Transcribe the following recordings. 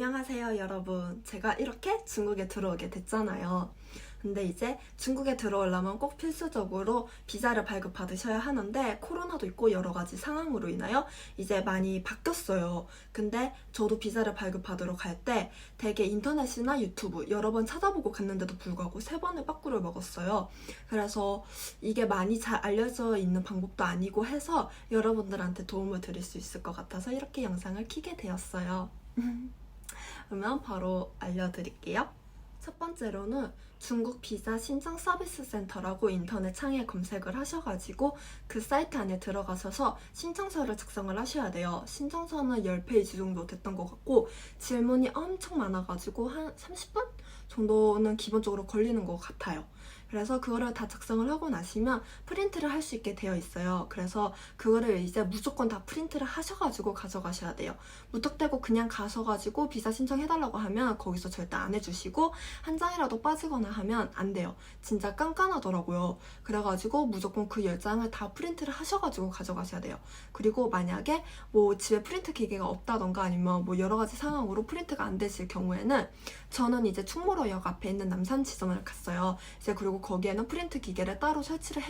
안녕하세요 여러분. 제가 이렇게 중국에 들어오게 됐잖아요. 근데 이제 중국에 들어오려면 꼭 필수적으로 비자를 발급받으셔야 하는데 코로나도 있고 여러 가지 상황으로 인하여 이제 많이 바뀌었어요. 근데 저도 비자를 발급받으러 갈 때 되게 인터넷이나 유튜브 여러 번 찾아보고 갔는데도 불구하고 3번을 빠꾸를 먹었어요. 그래서 이게 많이 잘 알려져 있는 방법도 아니고 해서 여러분들한테 도움을 드릴 수 있을 것 같아서 이렇게 영상을 켜게 되었어요. 그러면 바로 알려드릴게요. 첫 번째로는 중국 비자 신청 서비스 센터라고 인터넷 창에 검색을 하셔가지고 그 사이트 안에 들어가셔서 신청서를 작성을 하셔야 돼요. 신청서는 10페이지 정도 됐던 것 같고 질문이 엄청 많아가지고 한 30분 정도는 기본적으로 걸리는 것 같아요. 그래서 그거를 다 작성을 하고 나시면 프린트를 할 수 있게 되어 있어요. 그래서 그거를 이제 무조건 다 프린트를 하셔가지고 가져가셔야 돼요. 무턱대고 그냥 가셔가지고 비자 신청해달라고 하면 거기서 절대 안 해주시고 한 장이라도 빠지거나 하면 안 돼요. 진짜 깐깐하더라고요. 그래가지고 무조건 그 10장을 다 프린트를 하셔가지고 가져가셔야 돼요. 그리고 만약에 뭐 집에 프린트 기계가 없다던가 아니면 뭐 여러 가지 상황으로 프린트가 안 되실 경우에는 저는 이제 충무로역 앞에 있는 남산지점을 갔어요. 이제 그리고 거기에는 프린트 기계를 따로 설치를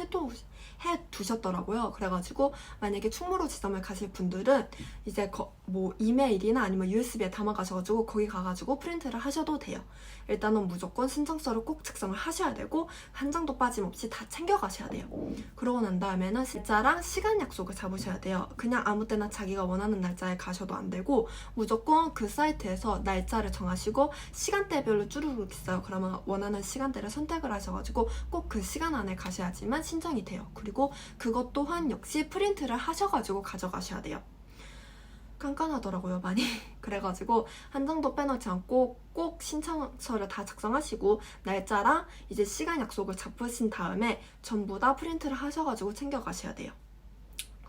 해두셨더라고요. 그래가지고 만약에 충무로 지점을 가실 분들은 이제 뭐 이메일이나 아니면 USB에 담아가셔가지고 거기 가가지고 프린트를 하셔도 돼요. 일단은 무조건 신청서를 꼭 작성을 하셔야 되고 한 장도 빠짐없이 다 챙겨가셔야 돼요. 그러고 난 다음에는 날짜랑 시간 약속을 잡으셔야 돼요. 그냥 아무 때나 자기가 원하는 날짜에 가셔도 안 되고 무조건 그 사이트에서 날짜를 정하시고 시간대별로 쭈루룩 있어요. 그러면 원하는 시간대를 선택을 하셔가지고 꼭 그 시간 안에 가셔야지만 신청이 돼요. 그리고 그것 또한 역시 프린트를 하셔가지고 가져가셔야 돼요. 깐깐하더라고요 많이. 그래가지고 한 장도 빼놓지 않고 꼭 신청서를 다 작성하시고 날짜랑 이제 시간 약속을 잡으신 다음에 전부 다 프린트를 하셔가지고 챙겨가셔야 돼요.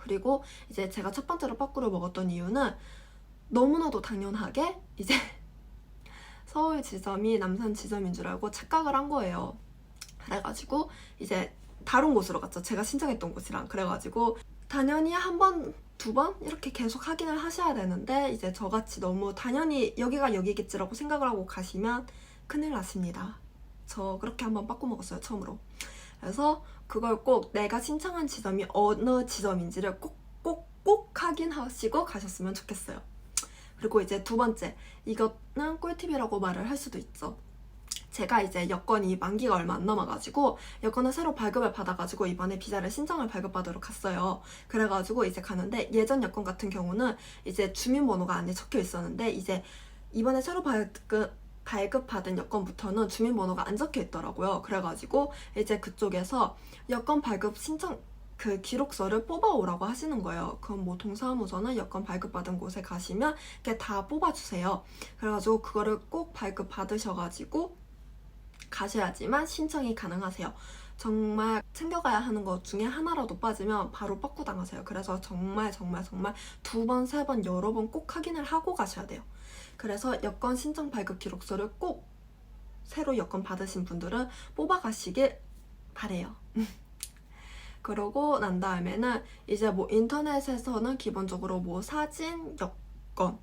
그리고 이제 제가 첫 번째로 빠꾸를 먹었던 이유는 너무나도 당연하게 이제 서울 지점이 남산 지점인 줄 알고 착각을 한 거예요. 그래가지고 이제 다른 곳으로 갔죠. 제가 신청했던 곳이랑. 그래가지고 당연히 한 번, 2번 이렇게 계속 확인을 하셔야 되는데 이제 저같이 너무 당연히 여기가 여기겠지라고 생각을 하고 가시면 큰일 났습니다. 저 그렇게 한번 빠꾸 먹었어요. 처음으로. 그래서 그걸 꼭 내가 신청한 지점이 어느 지점인지를 꼭 확인하시고 가셨으면 좋겠어요. 그리고 이제 두 번째, 이거는 꿀팁이라고 말을 할 수도 있죠. 제가 이제 여권이 만기가 얼마 안 남아가지고 여권을 새로 발급을 받아가지고 이번에 비자를 신청을 발급받으러 갔어요. 그래가지고 이제 가는데 예전 여권 같은 경우는 이제 주민번호가 안에 적혀 있었는데 이제 이번에 새로 발급받은 여권부터는 주민번호가 안 적혀 있더라고요. 그래가지고 이제 그쪽에서 여권 발급 신청 그 기록서를 뽑아오라고 하시는 거예요. 그럼 뭐 동사무소나 여권 발급받은 곳에 가시면 이렇게 다 뽑아주세요. 그래가지고 그거를 꼭 발급받으셔가지고 가셔야지만 신청이 가능하세요. 정말 챙겨가야 하는 것 중에 하나라도 빠지면 바로 빠꾸 당하세요. 그래서 정말 2번, 3번 여러 번 꼭 확인을 하고 가셔야 돼요. 그래서 여권 신청 발급 기록서를 꼭 새로 여권 받으신 분들은 뽑아가시길 바래요. 그러고 난 다음에는 이제 뭐 인터넷에서는 기본적으로 뭐 사진, 여권,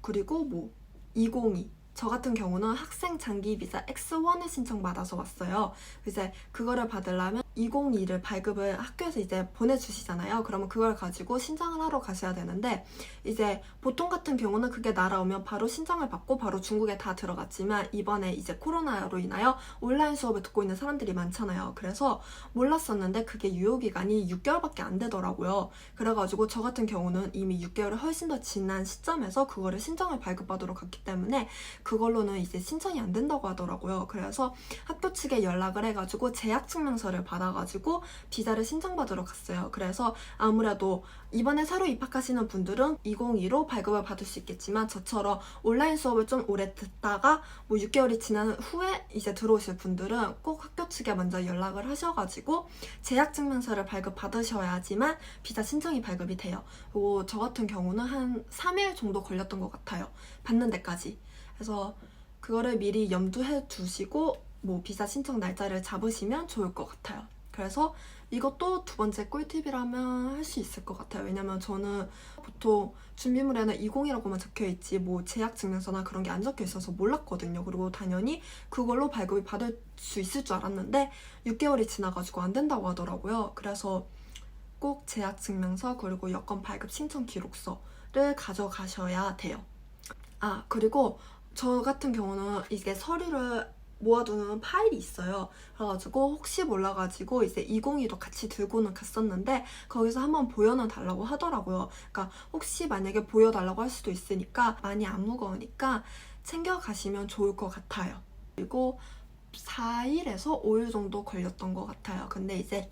그리고 뭐 202 저 같은 경우는 학생 장기 비자 X1을 신청받아서 왔어요. 이제 그거를 받으려면 202를 발급을 학교에서 이제 보내주시잖아요. 그러면 그걸 가지고 신청을 하러 가셔야 되는데 이제 보통 같은 경우는 그게 날아오면 바로 신청을 받고 바로 중국에 다 들어갔지만 이번에 이제 코로나로 인하여 온라인 수업을 듣고 있는 사람들이 많잖아요. 그래서 몰랐었는데 그게 유효기간이 6개월밖에 안 되더라고요. 그래가지고 저 같은 경우는 이미 6개월을 훨씬 더 지난 시점에서 그거를 신청을 발급받으러 갔기 때문에 그걸로는 이제 신청이 안 된다고 하더라고요. 그래서 학교 측에 연락을 해가지고 재학증명서를 받아가지고 비자를 신청받으러 갔어요. 그래서 아무래도 이번에 새로 입학하시는 분들은 202로 발급을 받을 수 있겠지만 저처럼 온라인 수업을 좀 오래 듣다가 뭐 6개월이 지난 후에 이제 들어오실 분들은 꼭 학교 측에 먼저 연락을 하셔가지고 재학증명서를 발급받으셔야지만 비자 신청이 발급이 돼요. 그리고 저 같은 경우는 한 3일 정도 걸렸던 것 같아요. 받는 데까지. 그래서 그거를 미리 염두해 두시고 뭐 비자 신청 날짜를 잡으시면 좋을 것 같아요. 그래서 이것도 두 번째 꿀팁이라면 할 수 있을 것 같아요. 왜냐면 저는 보통 준비물에는 20이라고만 적혀있지 뭐 제약증명서나 그런 게 안 적혀 있어서 몰랐거든요. 그리고 당연히 그걸로 발급이 받을 수 있을 줄 알았는데 6개월이 지나가지고 안 된다고 하더라고요. 그래서 꼭 제약증명서 그리고 여권 발급 신청 기록서를 가져가셔야 돼요. 아, 그리고 저 같은 경우는 이게 서류를 모아두는 파일이 있어요. 그래가지고 혹시 몰라가지고 이제 202도 같이 들고는 갔었는데 거기서 한번 보여는 달라고 하더라고요. 그러니까 혹시 만약에 보여달라고 할 수도 있으니까 많이 안 무거우니까 챙겨가시면 좋을 것 같아요. 그리고 4일에서 5일 정도 걸렸던 것 같아요. 근데 이제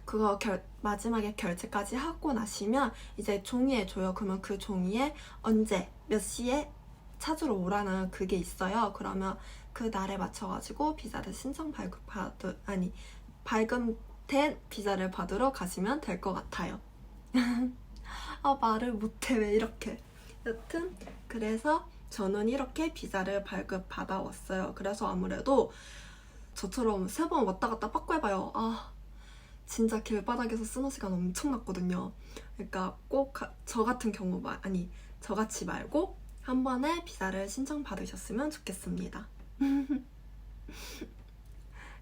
그거 마지막에 결제까지 하고 나시면 이제 종이에 줘요. 그러면 그 종이에 언제 몇 시에 찾으러 오라는 그게 있어요. 그러면 그 날에 맞춰가지고 비자를 발급된 비자를 받으러 가시면 될 것 같아요. 아, 말을 못해. 왜 이렇게. 여튼 그래서 저는 이렇게 비자를 발급받아 왔어요. 그래서 아무래도 저처럼 3번 왔다 갔다 바꿔봐요. 아, 진짜 길바닥에서 쓰는 시간 엄청났거든요. 그러니까 꼭 저 같은 경우 저같이 말고 한 번에 비자를 신청 받으셨으면 좋겠습니다.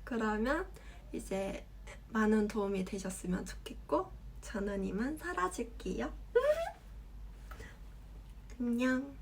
그러면 이제 많은 도움이 되셨으면 좋겠고 저는 이만 사라질게요. 안녕.